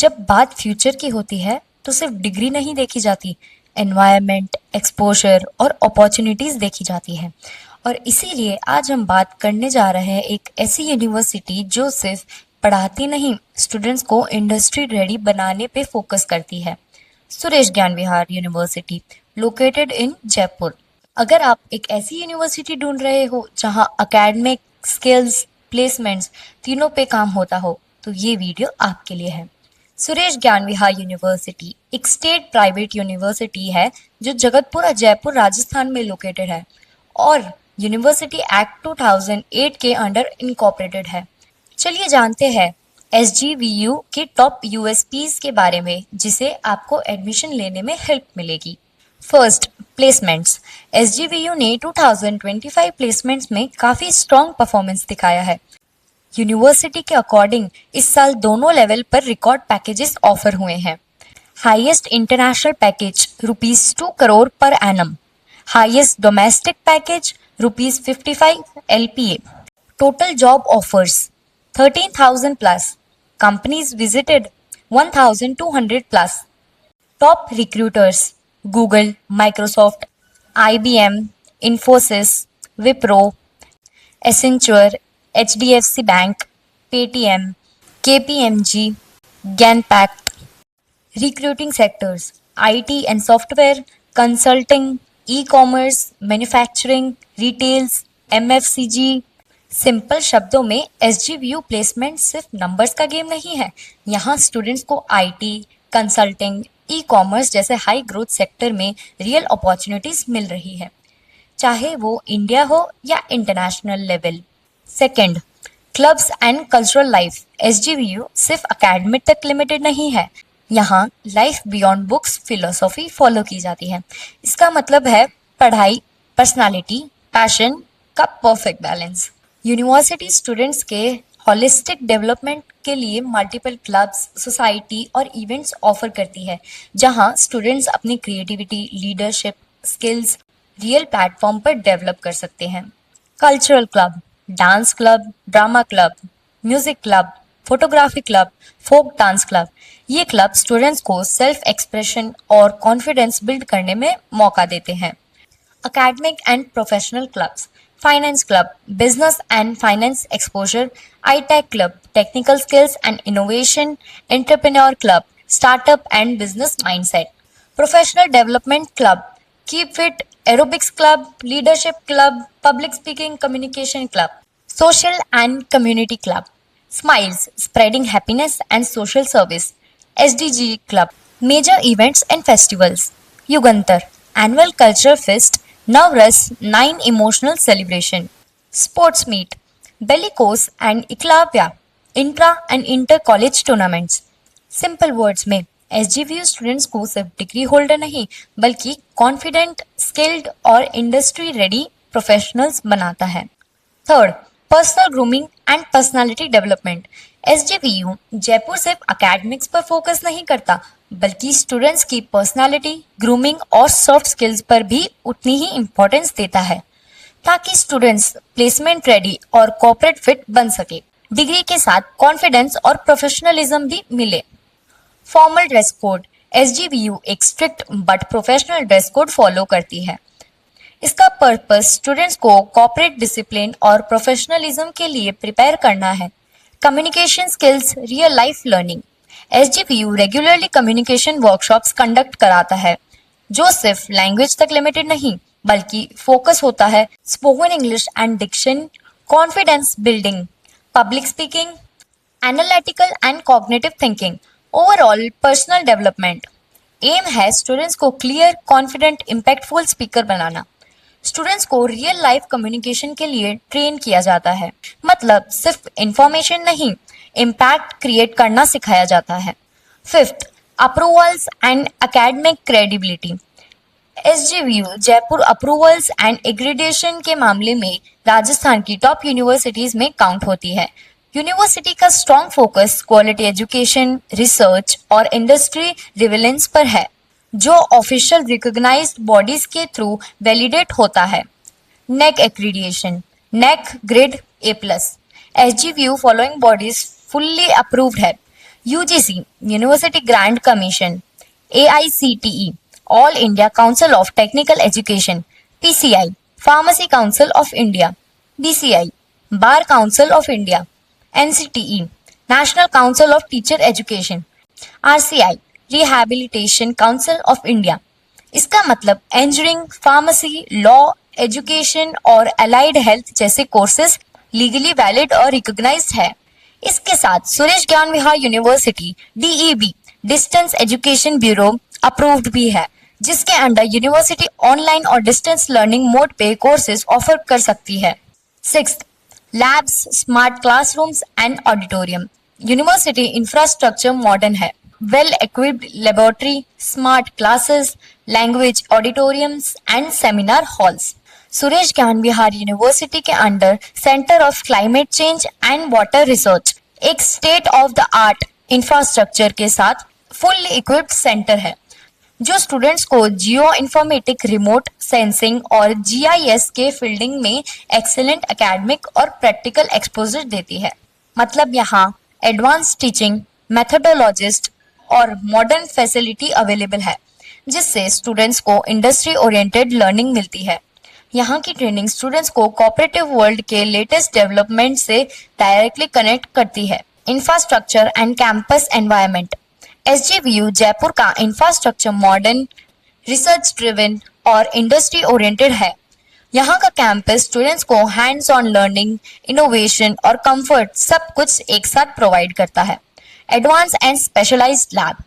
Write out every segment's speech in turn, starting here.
जब बात फ्यूचर की होती है तो सिर्फ डिग्री नहीं देखी जाती, एनवायरनमेंट, एक्सपोजर और अपॉर्चुनिटीज देखी जाती है। और इसीलिए आज हम बात करने जा रहे हैं एक ऐसी यूनिवर्सिटी जो सिर्फ पढ़ाती नहीं, स्टूडेंट्स को इंडस्ट्री रेडी बनाने पे फोकस करती है। Suresh Gyan Vihar university, located in Jaipur. अगर आप एक ऐसी यूनिवर्सिटी ढूंढ रहे हो जहां एकेडमिक, स्किल्स, प्लेसमेंट्स तीनों पे काम होता हो, तो ये वीडियो आपके लिए है। सुरेश ज्ञान विहार यूनिवर्सिटी एक स्टेट प्राइवेट यूनिवर्सिटी है जो जगतपुरा, जयपुर, राजस्थान में लोकेटेड है और यूनिवर्सिटी एक्ट 2008 के अंडर इनकॉर्पोरेटेड है। चलिए जानते हैं SGVU के टॉप USPs के बारे में जिसे आपको एडमिशन लेने में हेल्प मिलेगी। First, placements. SGVU ने 2025 प्लेसमेंट्स में काफ़ी स्ट्रॉन्ग परफॉर्मेंस दिखाया है। यूनिवर्सिटी के अकॉर्डिंग इस साल दोनों लेवल पर रिकॉर्ड पैकेजेस ऑफर हुए हैं। Highest international package ₹2 crore per annum, highest domestic package ₹55 LPA। Total job offers 13,000 plus, companies visited 1,200 plus. Top recruiters Google, Microsoft, IBM, Infosys, Wipro, Accenture, HDFC bank, Paytm, KPMG, Genpact। Recruiting sectors IT and software, consulting, e-commerce, manufacturing, retails, MFCG। Simple शब्दों में SGVU placement सिर्फ numbers का game नहीं है। यहाँ students को IT, consulting, e-commerce जैसे high growth sector में रियल अपॉर्चुनिटीज मिल रही है, चाहे वो इंडिया हो या international level. Second, clubs and cultural life. SGVU सिर्फ एकेडमिक तक लिमिटेड नहीं है, यहाँ life beyond books philosophy follow की जाती है। इसका मतलब है पढ़ाई, पर्सनालिटी, पैशन का परफेक्ट बैलेंस। यूनिवर्सिटी स्टूडेंट्स के होलिस्टिक डेवलपमेंट के लिए मल्टीपल क्लब्स, सोसाइटी और इवेंट्स ऑफर करती है, जहां स्टूडेंट्स अपनी creativity, leadership skills real platform पर डेवलप कर सकते हैं। Cultural club, dance club, drama club, music club, photography club, folk dance club. ये क्लब स्टूडेंट्स को सेल्फ एक्सप्रेशन और कॉन्फिडेंस बिल्ड करने में मौका देते हैं। Academic and professional clubs, finance club, business and finance exposure, iTech club, technical skills and innovation, entrepreneur club, startup and business mindset, professional development club, keep fit, aerobics club, leadership club, public speaking communication club, social and community club, smiles, spreading happiness and social service, SDG club, major events and festivals, Yugantar, annual culture fest, Navras 9 emotional celebration, sports meet, Bellicose and Iklavya, intra and inter college tournaments। Simple words में SGVU students को सिर्फ degree holder नहीं बल्कि confident, skilled और industry ready professionals बनाता है। Third, personal grooming and personality development. SGVU Jaipur सिर्फ academics पर फोकस नहीं करता बल्कि स्टूडेंट्स की पर्सनालिटी, ग्रूमिंग और सॉफ्ट स्किल्स पर भी उतनी ही इम्पोर्टेंस देता है, ताकि स्टूडेंट्स प्लेसमेंट रेडी और कॉर्पोरेट फिट बन सके। डिग्री के साथ कॉन्फिडेंस और प्रोफेशनलिज्म भी मिले। Formal dress code. SGVU एक strict but professional dress code follow करती है। इसका पर्पस स्टूडेंट्स को कॉर्पोरेट डिसिप्लिन और प्रोफेशनलिज्म के लिए प्रिपेयर करना है। Communication skills, real life learning. SGVU regularly communication workshops conduct कराता है, जो सिर्फ लैंग्वेज तक लिमिटेड नहीं बल्कि फोकस होता है spoken English and diction, confidence building, public speaking, analytical and cognitive thinking, overall personal development. Aim है स्टूडेंट्स को क्लियर, कॉन्फिडेंट, इम्पैक्टफुल स्पीकर बनाना। स्टूडेंट्स को रियल लाइफ कम्युनिकेशन के लिए ट्रेन किया जाता है, मतलब सिर्फ इंफॉर्मेशन नहीं, इम्पैक्ट क्रिएट करना सिखाया जाता है। Fifth, approvals and academic credibility. SGVU Jaipur approvals and accreditation के मामले में राजस्थान की टॉप यूनिवर्सिटीज में काउंट होती है। यूनिवर्सिटी का strong focus quality education, research और इंडस्ट्री रिविलेंस पर है, जो ऑफिशियल रिकॉग्नाइज्ड बॉडीज के थ्रू वैलिडेट होता है। NAAC accreditation, NAAC grade A+। SGVU following bodies fully approved है: UGC University Grant Commission, AICTE All India Council of Technical Education, PCI Pharmacy Council of India, BCI Bar Council of India, NCTE National Council of Teacher Education, RCI Rehabilitation Council of India। इसका मतलब engineering, pharmacy, law, education और allied health जैसे courses legally valid और recognised है। इसके साथ Suresh Gyan Vihar university DEB distance education bureau approved भी है, जिसके अंडर यूनिवर्सिटी ऑनलाइन और डिस्टेंस लर्निंग मोड पे कोर्सेज ऑफर कर सकती है। 6th labs, smart classrooms and auditorium. University infrastructure modern है, well equipped laboratory, smart classes, language auditoriums and seminar halls। Suresh Gyan Vihar university के under centre of climate change and water research एक state of the art infrastructure के साथ full equipped centre है, जो students को geo informatic, remote sensing और GIS के fielding में एक्सेलेंट एकेडमिक और प्रैक्टिकल एक्सपोजर देती है। मतलब यहाँ एडवांस टीचिंग मेथोडोलॉजिस्ट और मॉडर्न फैसिलिटी अवेलेबल है, जिससे स्टूडेंट्स को इंडस्ट्री ओरिएंटेड लर्निंग मिलती है। यहाँ की ट्रेनिंग स्टूडेंट्स को कोऑपरेटिव वर्ल्ड के लेटेस्ट डेवलपमेंट से डायरेक्टली कनेक्ट करती है। Infrastructure and campus environment. SGVU Jaipur का इंफ्रास्ट्रक्चर मॉडर्न, रिसर्च ड्रिवन और इंडस्ट्री ओरिएंटेड है। यहाँ का कैंपस स्टूडेंट्स को हैंड्स ऑन लर्निंग, इनोवेशन और कंफर्ट सब कुछ एक साथ प्रोवाइड करता है। Advance and specialised lab.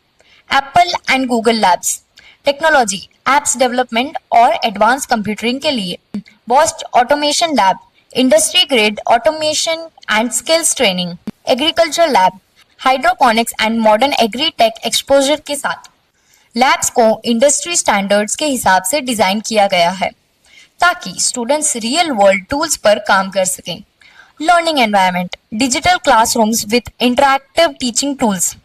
Apple and Google labs technology, apps development और एडवांस कंप्यूटरिंग के लिए। Bosch automation lab, industry grade automation and skills training. Agriculture lab, hydroponics and modern agri tech exposure के साथ। Labs को industry standards के हिसाब से design किया गया है, ताकि स्टूडेंट्स रियल वर्ल्ड टूल्स पर काम कर सकें। Learning environment, digital classrooms with interactive teaching tools.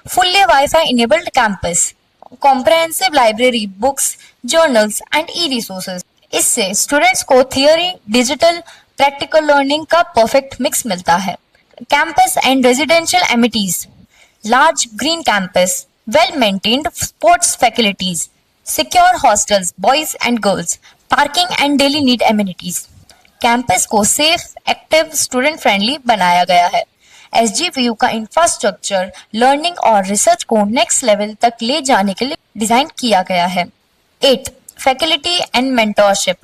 Fully wifi enabled campus, comprehensive library, books, journals and e-resources. इससे स्टूडेंट्स को थियोरी, डिजिटल, प्रैक्टिकल लर्निंग का परफेक्ट मिक्स मिलता है। Campus and residential amenities. Large green campus, well maintained sports facilities, secure hostels, boys and girls, parking and daily need amenities. Campus को safe, active, student friendly बनाया गया है। SGVU का infrastructure learning और research को next level तक ले जाने के लिए डिजाइन किया गया है। 8th faculty and mentorship.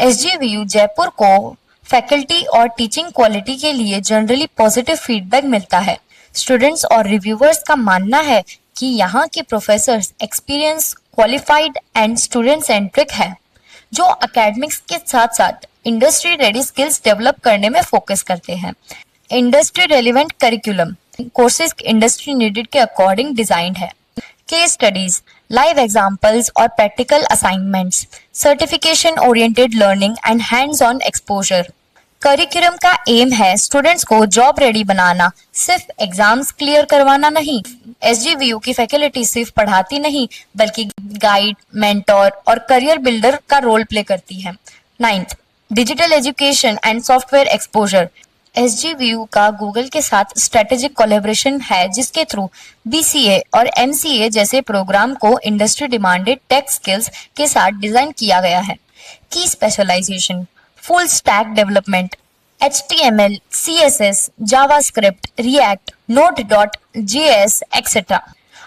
SGVU Jaipur को फैकल्टी और टीचिंग क्वालिटी के लिए जनरली पॉजिटिव फीडबैक मिलता है। स्टूडेंट्स और रिव्यूअर्स का मानना है कि यहाँ के professors experience, qualified and student centric है, जो एकेडमिक्स के साथ साथ इंडस्ट्री रेडी स्किल्स डेवलप करने में फोकस करते हैं। Industry relevant curriculum, courses industry needed के अकॉर्डिंग डिजाइंड है। केस स्टडीज, लाइव एग्जांपल्स और practical assignments, certification oriented learning and hands on exposure. Curriculum का एम है स्टूडेंट्स को जॉब रेडी बनाना, सिर्फ एग्जाम्स क्लियर करवाना नहीं। SGVU की फैकल्टी सिर्फ पढ़ाती नहीं, बल्कि गाइड, मेंटोर और करियर बिल्डर का रोल प्ले करती है। 9th digital education and software exposure. SGVU का गूगल के साथ स्ट्रेटेजिक कोलैबोरेशन है, जिसके थ्रू BCA और MCA जैसे प्रोग्राम को इंडस्ट्री डिमांडेड टेक स्किल्स के साथ डिजाइन किया गया है। की specialisation, full stack development, HTML, CSS, JavaScript, React, Node.js, etc.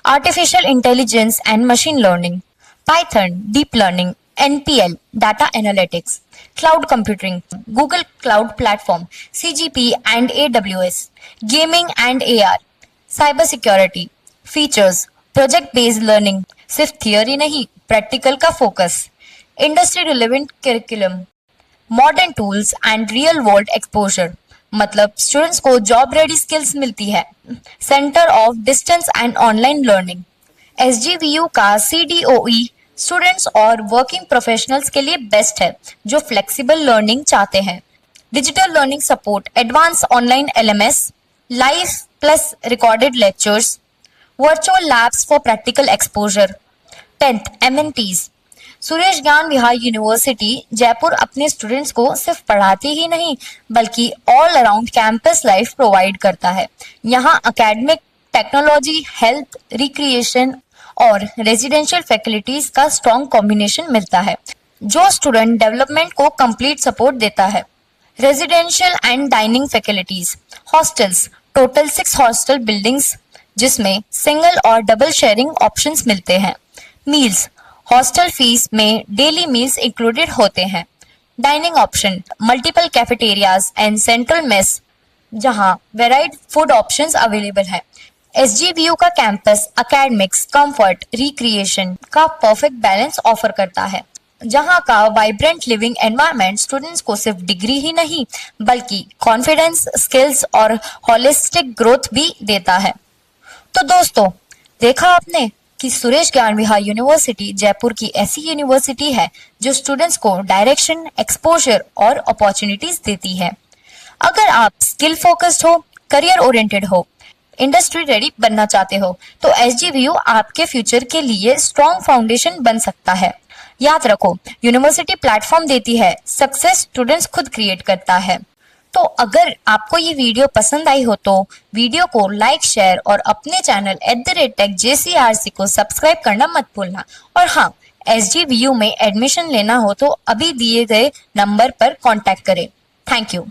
Artificial intelligence and machine learning, Python, deep learning, NPL, data analytics, cloud computing, Google Cloud Platform, CGP and AWS, gaming and AR, cyber security, features, project based learning, सिर्फ theory नहीं, practical का focus, industry relevant curriculum, modern tools and real world exposure, मतलब students को job ready skills मिलती है। Centre of distance and online learning. SGVU का CDOE students और working professionals के लिए बेस्ट है, जो फ्लेक्सिबल लर्निंग चाहते हैं। Digital learning support, advance online LMS, live plus recorded lectures, virtual labs for practical exposure. 10th amenities. Suresh Gyan Vihar university Jaipur अपने students को सिर्फ पढ़ाती ही नहीं, बल्कि all around campus life provide करता है। यहाँ एकेडमिक, टेक्नोलॉजी, हेल्थ, रिक्रिएशन और रेजिडेंशियल फैसिलिटीज का स्ट्रॉन्ग कॉम्बिनेशन मिलता है जो स्टूडेंट डेवलपमेंट को कंप्लीट सपोर्ट देता है। Residential and dining facilities, hostels, total 6 hostel buildings जिसमें सिंगल और डबल शेयरिंग ऑप्शंस मिलते हैं। मील्स, हॉस्टल फीस में डेली मील्स इंक्लूडेड होते हैं। Dining option, multiple cafeterias and central mess जहां वेराइड फूड ऑप्शंस अवेलेबल है। एसजीबीयू का कैंपस एकेडमिक्स, कंफर्ट, रिक्रिएशन का परफेक्ट बैलेंस ऑफर करता है, जहां का वाइब्रेंट लिविंग एनवायरनमेंट स्टूडेंट्स को सिर्फ डिग्री ही नहीं बल्कि कॉन्फिडेंस, स्किल्स और होलिस्टिक ग्रोथ भी देता है। तो दोस्तों, देखा आपने कि सुरेश ज्ञान विहार यूनिवर्सिटी जयपुर की ऐसी यूनिवर्सिटी है जो स्टूडेंट्स को डायरेक्शन, एक्सपोजर और अपॉर्चुनिटीज देती है। अगर आप स्किल फोकस्ड हो, करियर ओरिएंटेड हो, इंडस्ट्री रेडी बनना चाहते हो तो एसजीवीयू आपके फ्यूचर के लिए स्ट्रॉन्ग फाउंडेशन बन सकता है। याद रखो, यूनिवर्सिटी प्लेटफॉर्म देती है, सक्सेस स्टूडेंट्स खुद क्रिएट करता है। तो अगर आपको ये वीडियो पसंद आई हो तो वीडियो को लाइक, शेयर और अपने चैनल @techjcrc को सब्सक्राइब करना मत भूलना। और हाँ, एसजीवीयू में एडमिशन लेना हो तो अभी दिए गए नंबर पर कांटेक्ट करें। Thank you.